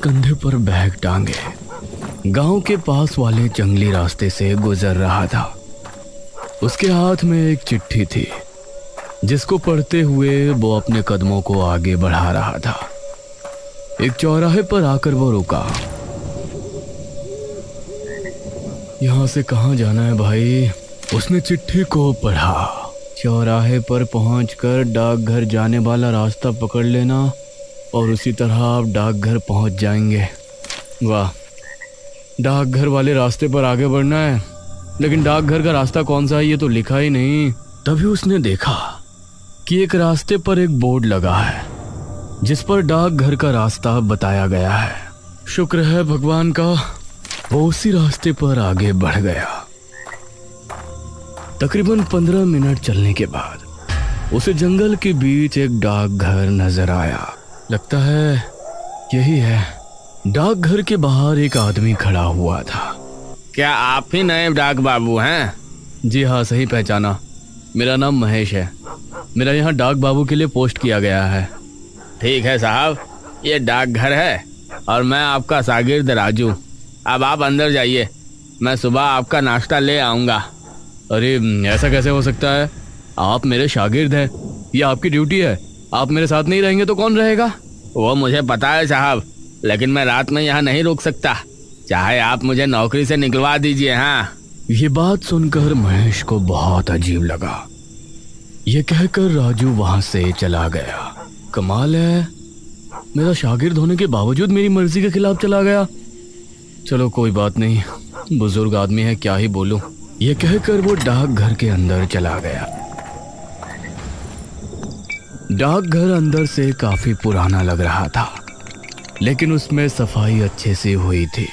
कंधे पर बैग टांगे गांव के पास वाले जंगली रास्ते से गुजर रहा था। उसके हाथ में एक चिट्ठी थी जिसको पढ़ते हुए वो अपने कदमों को आगे बढ़ा रहा था। एक चौराहे पर आकर वो रुका। यहां से कहां जाना है भाई? उसने चिट्ठी को पढ़ा। चौराहे पर पहुंचकर डाकघर जाने वाला रास्ता पकड़ लेना और उसी तरह आप डाकघर पहुंच जाएंगे। वाह, डाकघर वाले रास्ते पर आगे बढ़ना है, लेकिन डाकघर का रास्ता कौन सा है ये तो लिखा ही नहीं। तभी उसने देखा कि एक रास्ते पर एक बोर्ड लगा है जिस पर डाकघर का रास्ता बताया गया है। शुक्र है भगवान का, वो उसी रास्ते पर आगे बढ़ गया। तकरीबन 15 मिनट चलने के बाद उसे जंगल के बीच एक डाकघर नजर आया। लगता है यही है। डाकघर के बाहर एक आदमी खड़ा हुआ था। क्या आप ही नए डाक बाबू हैं? जी हाँ, सही पहचाना। मेरा नाम महेश है। मेरा यहाँ डाक बाबू के लिए पोस्ट किया गया है। ठीक है साहब, ये डाकघर है और मैं आपका शागिर्द राजू। अब आप अंदर जाइए, मैं सुबह आपका नाश्ता ले आऊँगा। अरे ऐसा कैसे हो सकता है? आप मेरे शागिर्द हैं, ये आपकी ड्यूटी है। आप मेरे साथ नहीं रहेंगे तो कौन रहेगा? वो मुझे पता है साहब, लेकिन मैं रात में यहाँ नहीं रुक सकता। चाहे आप मुझे नौकरी से निकलवा दीजिए। हाँ। ये बात सुनकर महेश को बहुत अजीब लगा। ये कहकर राजू वहां से चला गया। कमाल है, मेरा शागिर्द होने के बावजूद मेरी मर्जी के खिलाफ चला गया। चलो कोई बात नहीं, बुजुर्ग आदमी है, क्या ही बोलूं। ये कहकर वो डाकघर के अंदर चला गया। डाकघर अंदर से काफी पुराना लग रहा था, लेकिन उसमें सफाई अच्छे से हुई थी।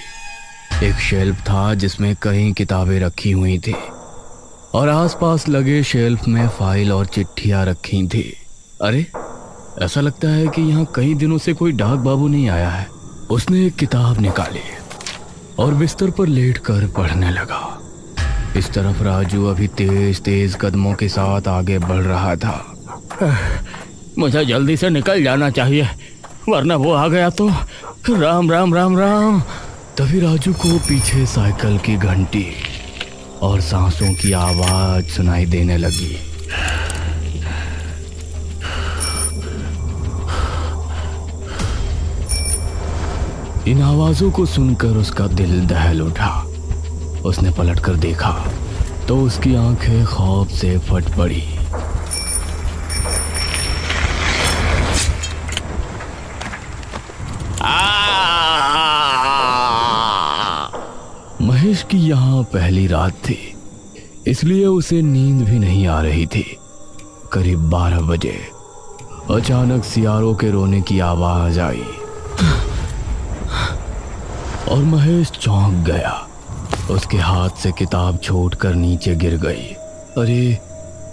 एक शेल्फ था जिसमें कई किताबें रखी हुई थी और आसपास लगे शेल्फ में फाइल और चिट्ठियां रखी थी। अरे, ऐसा लगता है कि यहाँ कई दिनों से कोई डाक बाबू नहीं आया है। उसने एक किताब निकाली और बिस्तर पर लेटकर पढ़ने लगा। इस तरफ राजू अभी तेज तेज कदमों के साथ आगे बढ़ रहा था। मुझे जल्दी से निकल जाना चाहिए, वरना वो आ गया तो राम राम राम राम। तभी राजू को पीछे साइकिल की घंटी और सांसों की आवाज सुनाई देने लगी। इन आवाजों को सुनकर उसका दिल दहल उठा। उसने पलटकर देखा तो उसकी आंखें खौफ से फट पड़ी। महेश की यहाँ पहली रात थी, इसलिए उसे नींद भी नहीं आ रही थी। करीब 12 बजे अचानक सियारों के रोने की आवाज आई और महेश चौंक गया। उसके हाथ से किताब छूटकर नीचे गिर गई। अरे,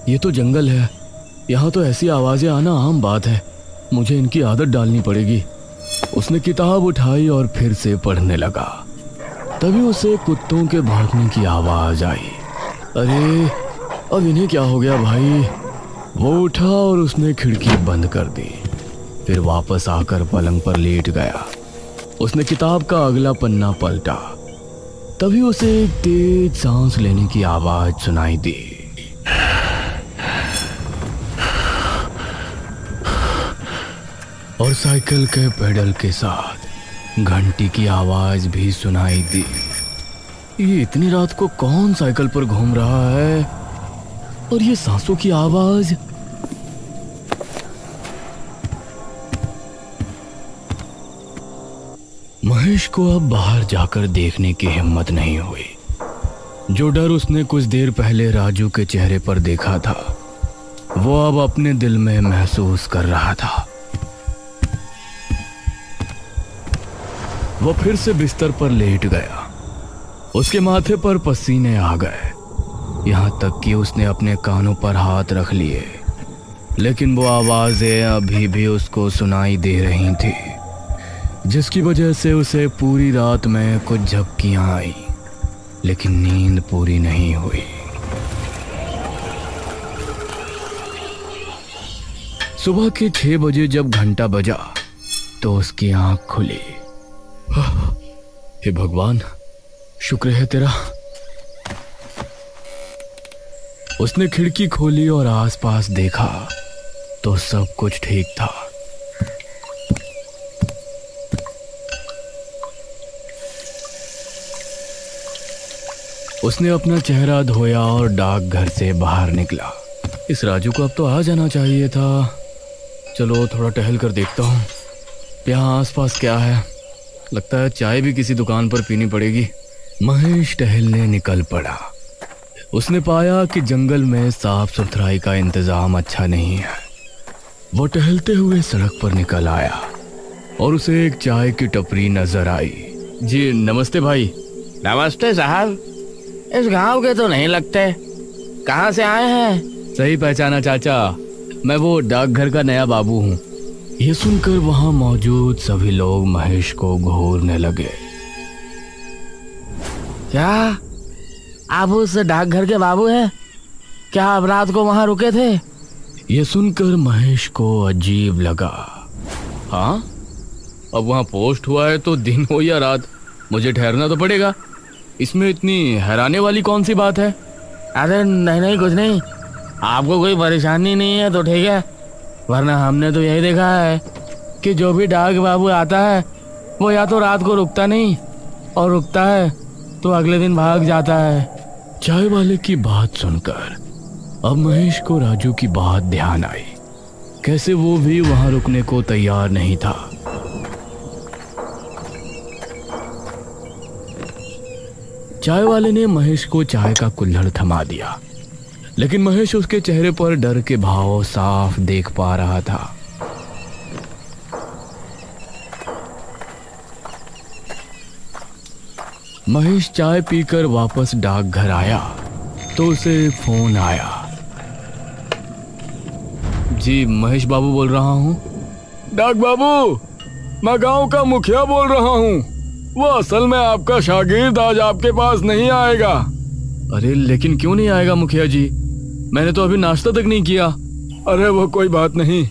ये तो जंगल है, यहाँ तो ऐसी आवाजें आना आम बात है। मुझे इनकी आदत डालनी पड़ेगी। उसने किताब उठाई और फिर से पढ़ने लगा। तभी उसे कुत्तों के भौंकने की आवाज आई। अरे, अब इन्हें क्या हो गया भाई? वो उठा और उसने खिड़की बंद कर दी। फिर वापस आकर पलंग पर लेट गया। उसने किताब का अगला पन्ना पलटा। तभी उसे एक तेज सांस लेने की आवाज सुनाई दी। और साइकिल के पेडल के साथ घंटी की आवाज भी सुनाई दी। ये इतनी रात को कौन साइकिल पर घूम रहा है? और ये सांसों की आवाज। महेश को अब बाहर जाकर देखने की हिम्मत नहीं हुई। जो डर उसने कुछ देर पहले राजू के चेहरे पर देखा था, वो अब अपने दिल में महसूस कर रहा था। वो फिर से बिस्तर पर लेट गया। उसके माथे पर पसीने आ गए, यहाँ तक कि उसने अपने कानों पर हाथ रख लिए, लेकिन वो आवाजें अभी भी उसको सुनाई दे रही थी, जिसकी वजह से उसे पूरी रात में कुछ झपकियां आई, लेकिन नींद पूरी नहीं हुई। सुबह के 6 बजे जब घंटा बजा तो उसकी आंख खुली। हे भगवान, शुक्र है तेरा। उसने खिड़की खोली और आसपास देखा तो सब कुछ ठीक था। उसने अपना चेहरा धोया और डाकघर से बाहर निकला। इस राजू को अब तो आ जाना चाहिए था। चलो थोड़ा टहल कर देखता हूँ यहाँ आसपास क्या है। लगता है चाय भी किसी दुकान पर पीनी पड़ेगी। महेश टहलने निकल पड़ा। उसने पाया कि जंगल में साफ सुथराई का इंतजाम अच्छा नहीं है। वो टहलते हुए सड़क पर निकल आया और उसे एक चाय की टपरी नजर आई। जी नमस्ते भाई। नमस्ते साहब, इस गांव के तो नहीं लगते, कहाँ से आए हैं? सही पहचाना चाचा, मैं वो डाकघर का नया बाबू हूँ। ये सुनकर वहां मौजूद सभी लोग महेश को घूरने लगे। क्या आप उस डाकघर के बाबू हैं? क्या आप रात को वहां रुके थे? ये सुनकर महेश को अजीब लगा। हाँ, अब वहां पोस्ट हुआ है तो दिन हो या रात मुझे ठहरना तो पड़ेगा। इसमें इतनी हैरानी वाली कौन सी बात है? अरे नहीं कुछ नहीं, आपको कोई परेशानी नहीं है तो ठीक है, वरना हमने तो यही देखा है कि जो भी डाक बाबू आता है वो या तो रात को रुकता नहीं, और रुकता है तो अगले दिन भाग जाता है। चाय वाले की बात सुनकर अब महेश को राजू की बात ध्यान आई। कैसे वो भी वहां रुकने को तैयार नहीं था। चाय वाले ने महेश को चाय का कुल्हड़ थमा दिया, लेकिन महेश उसके चेहरे पर डर के भाव साफ देख पा रहा था। महेश चाय पीकर वापस डाकघर आया तो उसे एक फोन आया। जी महेश बाबू बोल रहा हूँ। डाक बाबू, मैं गांव का मुखिया बोल रहा हूँ। वो असल में आपका शागिर्द आज आपके पास नहीं आएगा। अरे लेकिन क्यों नहीं आएगा मुखिया जी? मैंने तो अभी नाश्ता तक नहीं किया। अरे वो कोई बात नहीं,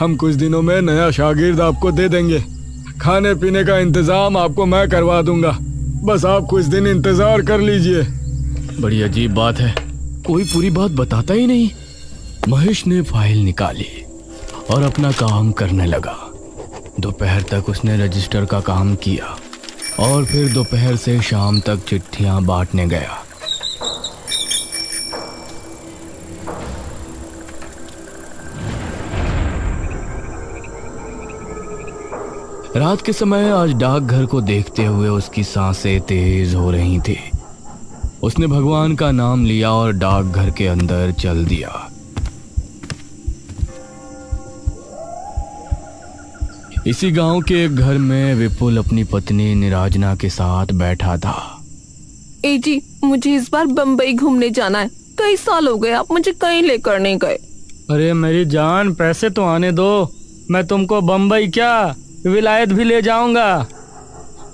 हम कुछ दिनों में नया शागिर्द आपको दे देंगे। खाने पीने का इंतजाम आपको मैं करवा दूंगा, बस आप कुछ दिन इंतजार कर लीजिए। बड़ी अजीब बात है, कोई पूरी बात बताता ही नहीं। महेश ने फाइल निकाली और अपना काम करने लगा। दोपहर तक उसने रजिस्टर का काम किया और फिर दोपहर से शाम तक चिट्ठियां बांटने गया। रात के समय आज डाकघर को देखते हुए उसकी सांसें तेज हो रही थी। उसने भगवान का नाम लिया और डाकघर के अंदर चल दिया। इसी गांव के एक घर में विपुल अपनी पत्नी निराजना के साथ बैठा था। ए जी, मुझे इस बार बम्बई घूमने जाना है। कई साल हो गए आप मुझे कहीं लेकर नहीं गए। अरे मेरी जान, पैसे तो आने दो, मैं तुमको बम्बई क्या विलायत भी ले जाऊंगा।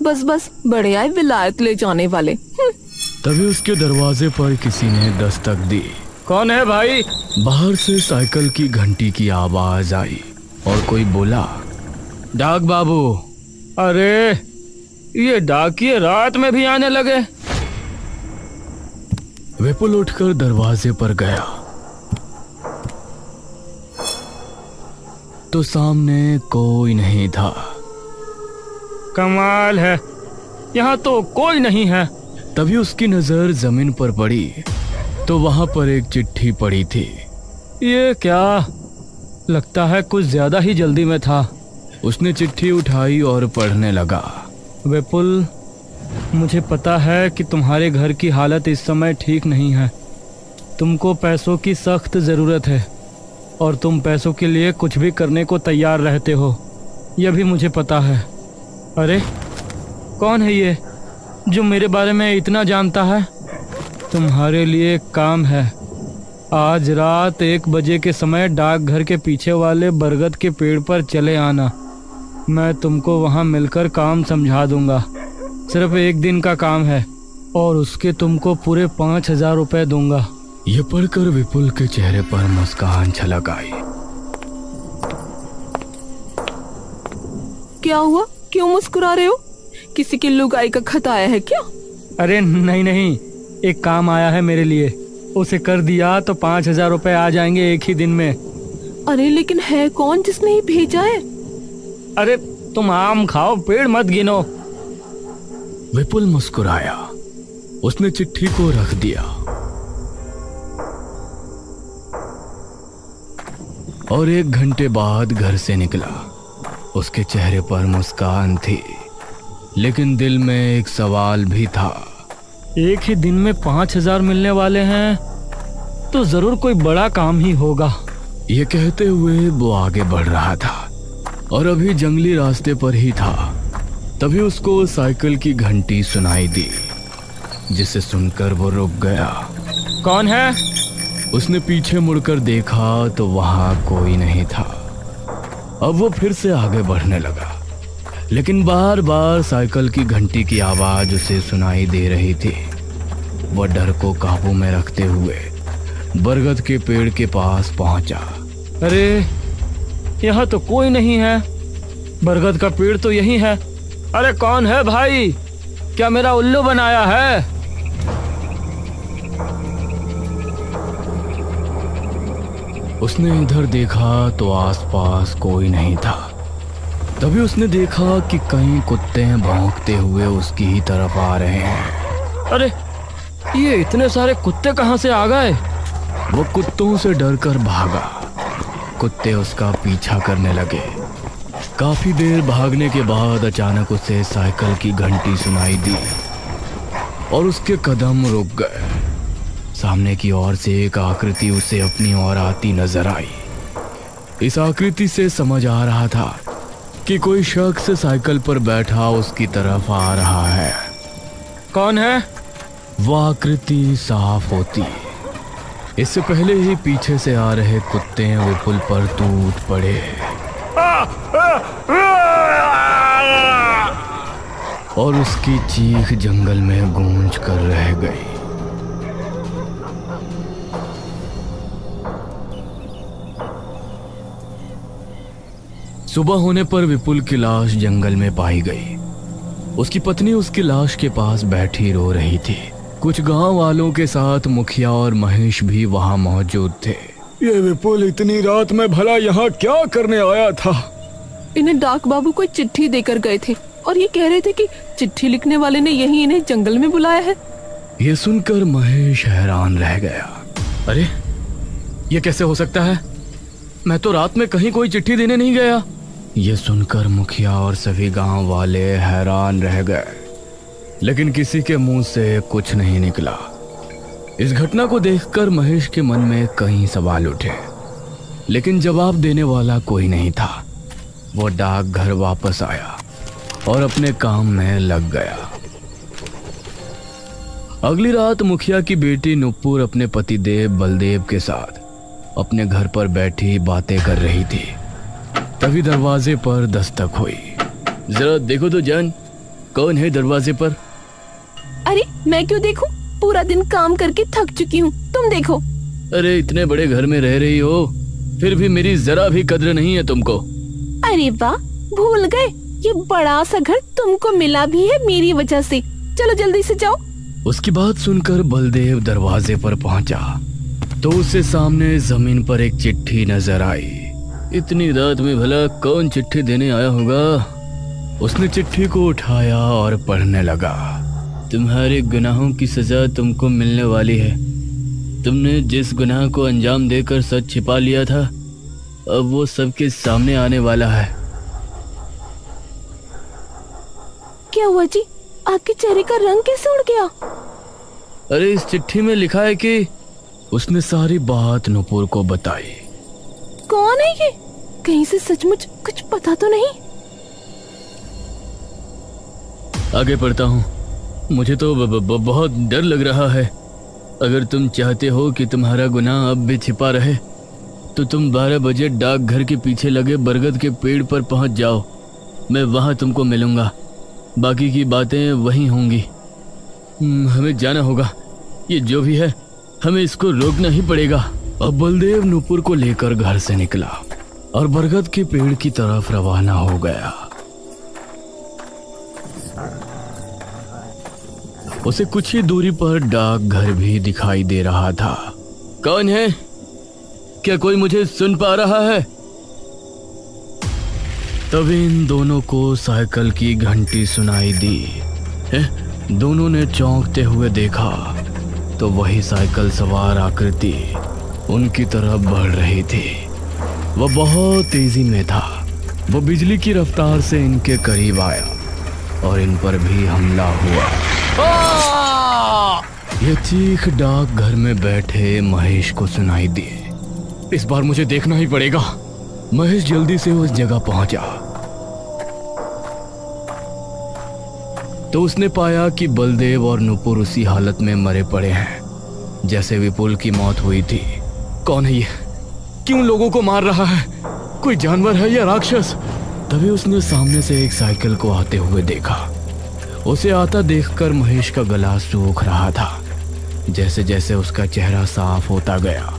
बस बड़े आए विलायत ले जाने वाले। तभी उसके दरवाजे पर किसी ने दस्तक दी। कौन है भाई? बाहर से साइकिल की घंटी की आवाज आई और कोई बोला, डाक बाबू। अरे ये डाकिये रात में भी आने लगे। विपुल उठकर दरवाजे पर गया तो सामने कोई नहीं था। कमाल है, यहाँ तो कोई नहीं है। तभी उसकी नजर जमीन पर पड़ी तो वहां पर एक चिट्ठी पड़ी थी। ये क्या, लगता है कुछ ज्यादा ही जल्दी में था। उसने चिट्ठी उठाई और पढ़ने लगा। विपुल, मुझे पता है कि तुम्हारे घर की हालत इस समय ठीक नहीं है। तुमको पैसों की सख्त ज़रूरत है और तुम पैसों के लिए कुछ भी करने को तैयार रहते हो, यह भी मुझे पता है। अरे कौन है ये जो मेरे बारे में इतना जानता है? तुम्हारे लिए एक काम है। आज रात 1 बजे के समय डाकघर के पीछे वाले बरगद के पेड़ पर चले आना। मैं तुमको वहाँ मिलकर काम समझा दूंगा। सिर्फ 1 दिन का काम है और उसके तुमको पूरे 5,000 रुपए दूंगा। ये पढ़कर विपुल के चेहरे पर मुस्कान छलक आई। क्या हुआ, क्यों मुस्कुरा रहे हो? किसी की लुगाई का खत आया है क्या? अरे नहीं नहीं, एक काम आया है मेरे लिए, उसे कर दिया तो 5,000 रुपए आ जाएंगे एक ही दिन में। अरे लेकिन है कौन जिसने ये भेजा है? अरे तुम आम खाओ, पेड़ मत गिनो। विपुल मुस्कुराया। उसने चिट्ठी को रख दिया और 1 घंटे बाद घर से निकला। उसके चेहरे पर मुस्कान थी, लेकिन दिल में एक सवाल भी था। एक ही दिन में 5,000 मिलने वाले हैं तो जरूर कोई बड़ा काम ही होगा। ये कहते हुए वो आगे बढ़ रहा था और अभी जंगली रास्ते पर ही था। तभी उसको साइकिल की घंटी सुनाई दी, जिसे सुनकर वो रुक गया। कौन है? उसने पीछे मुड़कर देखा तो वहां कोई नहीं था। अब वो फिर से आगे बढ़ने लगा, लेकिन बार बार साइकिल की घंटी की आवाज उसे सुनाई दे रही थी। वह डर को काबू में रखते हुए बरगद के पेड़ के पास पहुंचा। अरे यहाँ तो कोई नहीं है, बरगद का पेड़ तो यही है। अरे कौन है भाई, क्या मेरा उल्लू बनाया है? उसने इधर देखा तो आसपास कोई नहीं था। तभी उसने देखा कि कई कुत्ते भौंकते हुए उसकी ही तरफ आ रहे हैं। अरे ये इतने सारे कुत्ते कहाँ से आ गए? वो कुत्तों से डरकर भागा। कुत्ते उसका पीछा करने लगे। काफी देर भागने के बाद अचानक उसे साइकिल की घंटी सुनाई दी और उसके कदम रुक गए। सामने की ओर से एक आकृति उसे अपनी ओर आती नजर आई। इस आकृति से समझ आ रहा था कि कोई शख्स साइकिल पर बैठा उसकी तरफ आ रहा है। कौन है? वह आकृति साफ होती। इससे पहले ही पीछे से आ रहे कुत्ते विपुल पर टूट पड़े और उसकी चीख जंगल में गूंज कर रह गई। सुबह होने पर विपुल की लाश जंगल में पाई गई। उसकी पत्नी उसकी लाश के पास बैठी रो रही थी। कुछ गांव वालों के साथ मुखिया और महेश भी वहां मौजूद थे। ये विपुल इतनी रात में भला यहाँ क्या करने आया था? इन्हें डाक बाबू कोई चिट्ठी देकर गए थे और ये कह रहे थे कि चिट्ठी लिखने वाले ने यही इन्हें जंगल में बुलाया है। ये सुनकर महेश हैरान रह गया। अरे ये कैसे हो सकता है? मैं तो रात में कहीं कोई चिट्ठी देने नहीं गया। ये सुनकर मुखिया और सभी गांव वाले हैरान रह गए, लेकिन किसी के मुंह से कुछ नहीं निकला। इस घटना को देखकर महेश के मन में कई सवाल उठे, लेकिन जवाब देने वाला कोई नहीं था। वो डाक घर वापस आया और अपने काम में लग गया। अगली रात मुखिया की बेटी नुपुर अपने पतिदेव बलदेव के साथ अपने घर पर बैठी बातें कर रही थी। तभी दरवाजे पर दस्तक हुई। जरा देखो तो जान, कौन है दरवाजे पर? अरे मैं क्यों देखूं? पूरा दिन काम करके थक चुकी हूँ, तुम देखो। अरे इतने बड़े घर में रह रही हो, फिर भी मेरी जरा भी कद्र नहीं है तुमको। अरे वाह, भूल गए, ये बड़ा सा घर तुमको मिला भी है मेरी वजह से। चलो जल्दी से जाओ। उसकी बात सुनकर बलदेव दरवाजे पर पहुंचा तो उससे सामने जमीन पर एक चिट्ठी नजर आई। इतनी रात में भला कौन चिट्ठी देने आया होगा? उसने चिट्ठी को उठाया और पढ़ने लगा। तुम्हारे गुनाहों की सजा तुमको मिलने वाली है। तुमने जिस गुनाह को अंजाम देकर सच छिपा लिया था, अब वो सबके सामने आने वाला है। क्या हुआ जी? आपके चेहरे का रंग कैसे उड़ गया? अरे इस चिट्ठी में लिखा है कि उसने सारी बात नुपुर को बताई। कौन है ये? कहीं से सचमुच कुछ पता तो नहीं? आगे पढ़ता हूँ। मुझे तो बहुत डर लग रहा है। अगर तुम चाहते हो कि तुम्हारा गुनाह अब भी छिपा रहे तो तुम 12 बजे डाकघर के पीछे लगे बरगद के पेड़ पर पहुंच जाओ। मैं वहां तुमको मिलूंगा। बाकी की बातें वहीं होंगी। हमें जाना होगा। ये जो भी है, हमें इसको रोकना ही पड़ेगा। अब बलदेव नुपुर को लेकर घर से निकला और बरगद के पेड़ की तरफ रवाना हो गया। उसे कुछ ही दूरी पर डाकघर भी दिखाई दे रहा था। कौन है? क्या कोई मुझे सुन पा रहा है? तभी इन दोनों को साइकिल की घंटी सुनाई दी। दोनों ने चौंकते हुए देखा तो वही साइकिल सवार आकृति उनकी तरफ बढ़ रही थी। वह बहुत तेजी में था। वो बिजली की रफ्तार से इनके करीब आया और इन पर भी हमला हुआ। यह चीख डाकघर में बैठे महेश को सुनाई दी। इस बार मुझे देखना ही पड़ेगा। महेश जल्दी से उस जगह पहुंचा तो उसने पाया कि बलदेव और नुपुर उसी हालत में मरे पड़े हैं जैसे विपुल की मौत हुई थी। कौन है ये? क्यों लोगों को मार रहा है? कोई जानवर है या राक्षस? तभी उसने सामने से एक साइकिल को आते हुए देखा। उसे आता देखकर महेश का गला सूख रहा था। जैसे जैसे उसका चेहरा साफ होता गया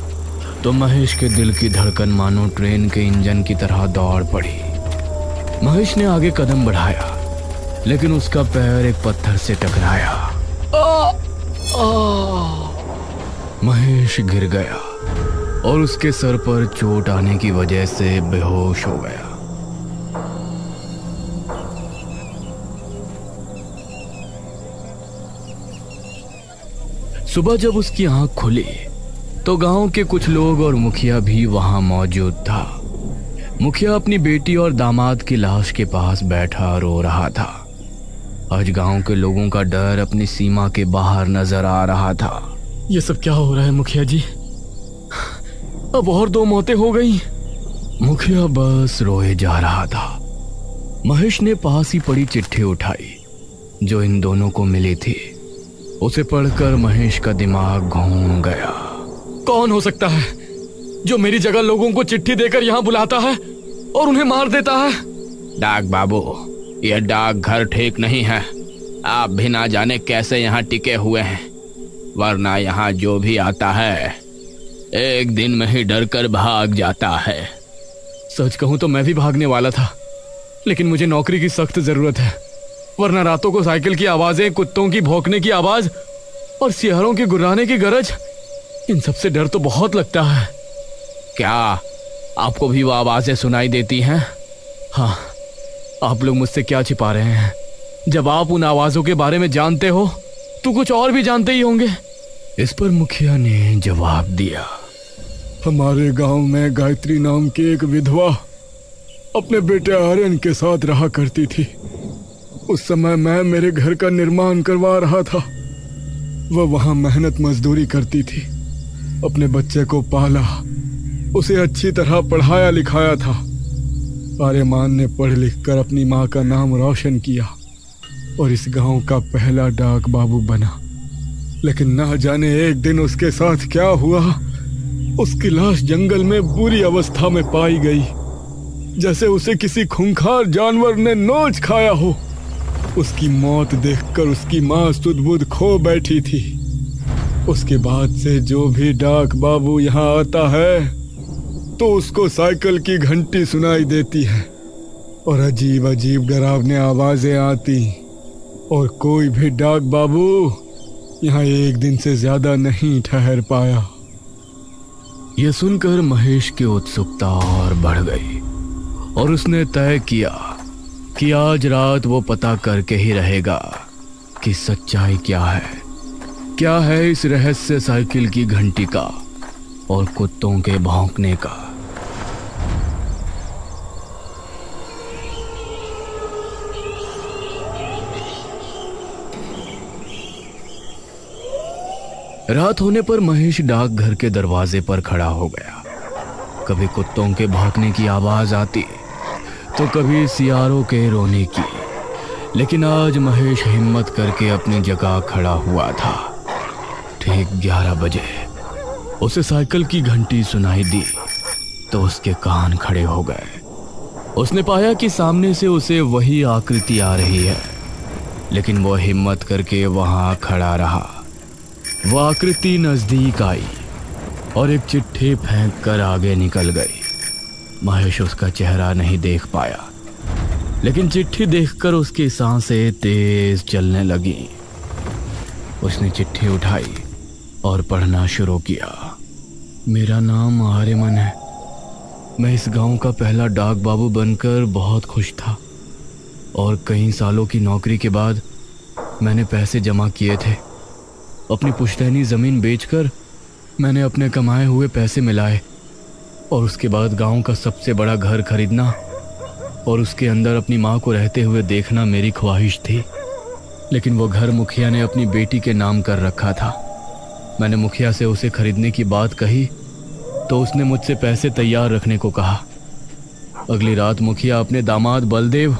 तो महेश के दिल की धड़कन मानो ट्रेन के इंजन की तरह दौड़ पड़ी। महेश ने आगे कदम बढ़ाया लेकिन उसका पैर एक पत्थर से टकराया। महेश गिर गया और उसके सर पर चोट आने की वजह से बेहोश हो गया। सुबह जब उसकी आंख खुली तो गांव के कुछ लोग और मुखिया भी वहां मौजूद था। मुखिया अपनी बेटी और दामाद की लाश के पास बैठा रो रहा था। आज गांव के लोगों का डर अपनी सीमा के बाहर नजर आ रहा था। ये सब क्या हो रहा है मुखिया जी? अब और 2 मौतें हो गई। मुखिया बस रोए जा रहा था। महेश ने पास ही पड़ी चिट्ठी उठाई जो इन दोनों को मिली थी। उसे पढ़कर महेश का दिमाग घूम गया। कौन हो सकता है जो मेरी जगह लोगों को चिट्ठी देकर यहाँ बुलाता है और उन्हें मार देता है? डाक बाबू, यह डाक घर ठीक नहीं है। आप भी ना जाने कैसे यहाँ टिके हुए हैं, वरना यहाँ जो भी आता है एक दिन में ही डर कर भाग जाता है। सच कहूं तो मैं भी भागने वाला था, लेकिन मुझे नौकरी की सख्त जरूरत है, वरना रातों को साइकिल की आवाजें, कुत्तों की भौंकने की आवाज और सियारों के गुर्राने की गरज, इन सब से डर तो बहुत लगता है। क्या आपको भी वो आवाजें सुनाई देती हैं? हाँ, आप लोग मुझसे क्या छिपा रहे हैं? जब आप उन आवाजों के बारे में जानते हो तो कुछ और भी जानते ही होंगे। इस पर मुखिया ने जवाब दिया। हमारे गांव में गायत्री नाम की एक विधवा अपने बेटे आर्यन के साथ रहा करती थी। उस समय मैं मेरे घर का निर्माण करवा रहा था। वह वहां मेहनत मजदूरी करती थी, अपने बच्चे को पाला, उसे अच्छी तरह पढ़ाया लिखाया था। आर्यमान ने पढ़ लिख कर अपनी माँ का नाम रोशन किया और इस गांव का पहला डाक बाबू बना। लेकिन ना जाने एक दिन उसके साथ क्या हुआ, उसकी लाश जंगल में बुरी अवस्था में पाई गई, जैसे उसे किसी खूंखार जानवर ने नोच खाया हो। उसकी मौत देखकर उसकी माँ सुध-बुध खो बैठी थी। उसके बाद से जो भी डाक बाबू यहाँ आता है तो उसको साइकिल की घंटी सुनाई देती है और अजीब अजीब डरावने आवाजें आती, और कोई भी डाक बाबू यहाँ एक दिन से ज्यादा नहीं ठहर पाया। यह सुनकर महेश की उत्सुकता और बढ़ गई और उसने तय किया कि आज रात वो पता करके ही रहेगा कि सच्चाई क्या है इस रहस्य साइकिल की घंटी का और कुत्तों के भौंकने का। रात होने पर महेश डाकघर के दरवाजे पर खड़ा हो गया। कभी कुत्तों के भौंकने की आवाज आती तो कभी सियारों के रोने की, लेकिन आज महेश हिम्मत करके अपनी जगह खड़ा हुआ था। ठीक 11 बजे उसे साइकिल की घंटी सुनाई दी तो उसके कान खड़े हो गए। उसने पाया कि सामने से उसे वही आकृति आ रही है, लेकिन वो हिम्मत करके वहां खड़ा रहा। वो आकृति नजदीक आई और एक चिट्ठी फेंक कर आगे निकल गई। महेश उसका चेहरा नहीं देख पाया, लेकिन चिट्ठी देखकर उसकी सांसें तेज चलने लगी। उसने चिट्ठी उठाई और पढ़ना शुरू किया। मेरा नाम आर्यमन है। मैं इस गांव का पहला डाक बाबू बनकर बहुत खुश था और कई सालों की नौकरी के बाद मैंने पैसे जमा किए थे। अपनी पुश्तैनी ज़मीन बेचकर मैंने अपने कमाए हुए पैसे मिलाए और उसके बाद गांव का सबसे बड़ा घर खरीदना और उसके अंदर अपनी माँ को रहते हुए देखना मेरी ख्वाहिश थी। लेकिन वो घर मुखिया ने अपनी बेटी के नाम कर रखा था। मैंने मुखिया से उसे खरीदने की बात कही तो उसने मुझसे पैसे तैयार रखने को कहा। अगली रात मुखिया अपने दामाद बलदेव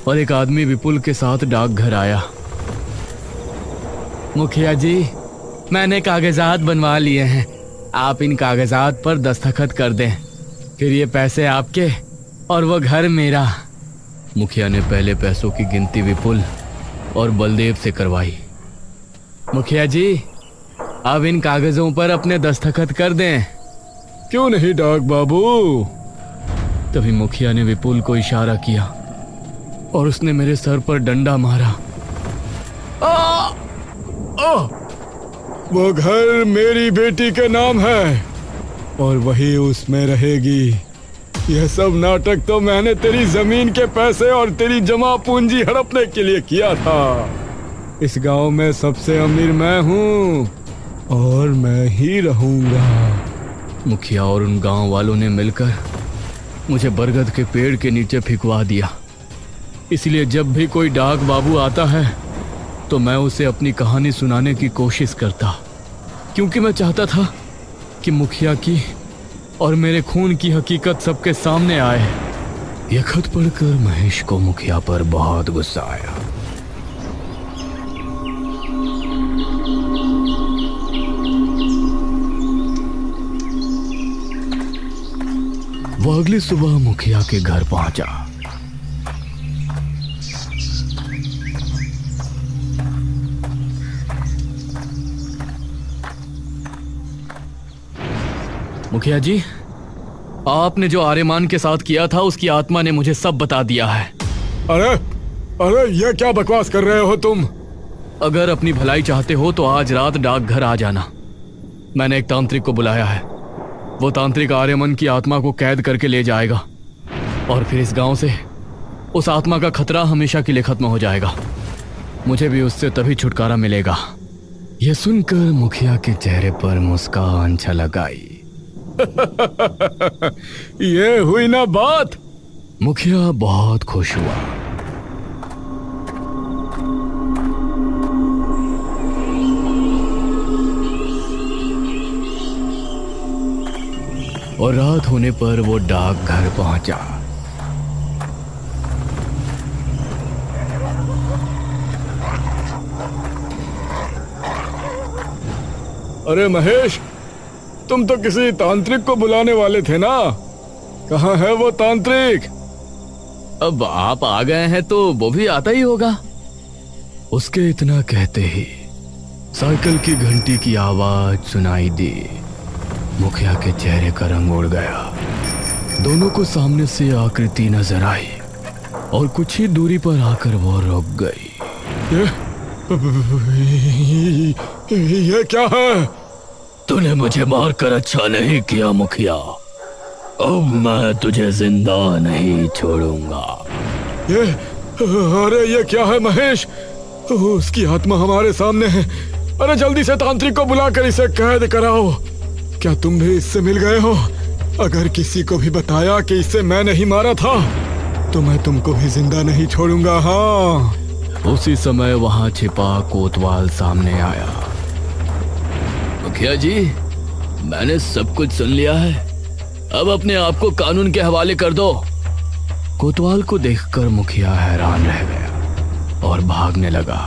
और एक आदमी विपुल के साथ डाकघर आया। मुखिया जी, मैंने कागजात बनवा लिए हैं। आप इन कागजात पर दस्तखत कर दें, फिर ये पैसे आपके और वो घर मेरा। मुखिया ने पहले पैसों की गिनती विपुल और बलदेव से करवाई। मुखिया जी, अब इन कागजों पर अपने दस्तखत कर दें। क्यों नहीं डाक बाबू? तभी मुखिया ने विपुल को इशारा किया और उसने मेरे सर पर डंडा मारा। वो घर मेरी बेटी के नाम है और वही उसमें रहेगी। यह सब नाटक तो मैंने तेरी जमीन के पैसे और तेरी जमा पूंजी हड़पने के लिए किया था। इस गांव में सबसे अमीर मैं हूँ और मैं ही रहूंगा। मुखिया और उन गांव वालों ने मिलकर मुझे बरगद के पेड़ के नीचे फिकवा दिया। इसलिए जब भी कोई डाक बाबू आता है तो मैं उसे अपनी कहानी सुनाने की कोशिश करता, क्योंकि मैं चाहता था कि मुखिया की और मेरे खून की हकीकत सबके सामने आए। यह खत पढ़कर महेश को मुखिया पर बहुत गुस्सा आया। वो अगली सुबह मुखिया के घर पहुंचा। मुखिया जी, आपने जो आर्यमान के साथ किया था उसकी आत्मा ने मुझे सब बता दिया है। अरे अरे, ये क्या बकवास कर रहे हो तुम? अगर अपनी भलाई चाहते हो तो आज रात डाकघर आ जाना। मैंने एक तांत्रिक को बुलाया है। वो तांत्रिक आर्यमन की आत्मा को कैद करके ले जाएगा और फिर इस गांव से उस आत्मा का खतरा हमेशा के लिए खत्म हो जाएगा। मुझे भी उससे तभी छुटकारा मिलेगा। यह सुनकर मुखिया के चेहरे पर मुस्कान छलक आई। ये हुई ना बात। मुखिया बहुत खुश हुआ। और रात होने पर वो डाकघर पहुंचा। अरे महेश, तुम तो किसी तांत्रिक को बुलाने वाले थे ना? कहाँ है वो तांत्रिक? अब आप आ गए हैं तो वो भी आता ही होगा। उसके इतना कहते ही साइकिल की घंटी की आवाज सुनाई दी। मुखिया के चेहरे का रंग उड़ गया। दोनों को सामने से आकृति नजर आई और कुछ ही दूरी पर आकर वो रुक गई। ये क्या है? तूने मुझे मारकर अच्छा नहीं किया मुखिया। अब मैं तुझे जिंदा नहीं छोड़ूंगा। अरे ये क्या है महेश? उसकी आत्मा हमारे सामने है। अरे जल्दी से तांत्रिक को बुलाकर इसे कैद कराओ। क्या तुम भी इससे मिल गए हो? अगर किसी को भी बताया कि इसे मैं नहीं मारा था तो मैं तुमको भी जिंदा नहीं छोड़ूंगा। हाँ। उसी समय वहां छिपा कोतवाल सामने आया। मुखिया जी, मैंने सब कुछ सुन लिया है। अब अपने आप को कानून के हवाले कर दो। कोतवाल को देखकर मुखिया हैरान रह गया और भागने लगा।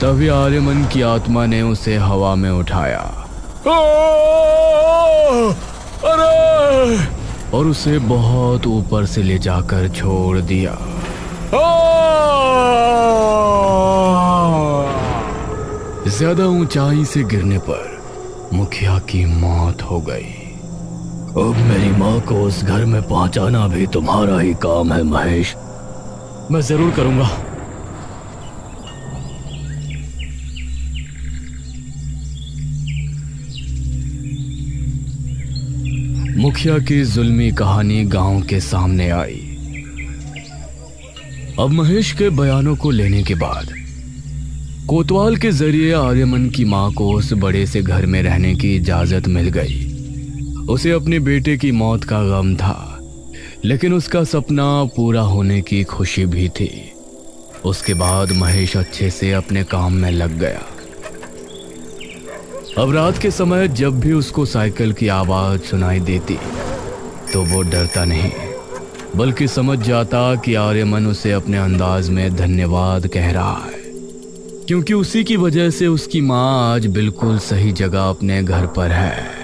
तभी आर्यमन की आत्मा ने उसे हवा में उठाया अरे! और उसे बहुत ऊपर से ले जाकर छोड़ दिया। ज्यादा ऊंचाई से गिरने पर मुखिया की मौत हो गई। अब मेरी माँ को उस घर में पहुंचाना भी तुम्हारा ही काम है महेश। मैं जरूर करूंगा। मुखिया की जुल्मी कहानी गांव के सामने आई। अब महेश के बयानों को लेने के बाद कोतवाल के जरिए आर्यमन की मां को उस बड़े से घर में रहने की इजाजत मिल गई। उसे अपने बेटे की मौत का गम था, लेकिन उसका सपना पूरा होने की खुशी भी थी। उसके बाद महेश अच्छे से अपने काम में लग गया। अब रात के समय जब भी उसको साइकिल की आवाज सुनाई देती तो वो डरता नहीं, बल्कि समझ जाता कि आर्यमन उसे अपने अंदाज में धन्यवाद कह रहा है, क्योंकि उसी की वजह से उसकी माँ आज बिल्कुल सही जगह अपने घर पर है।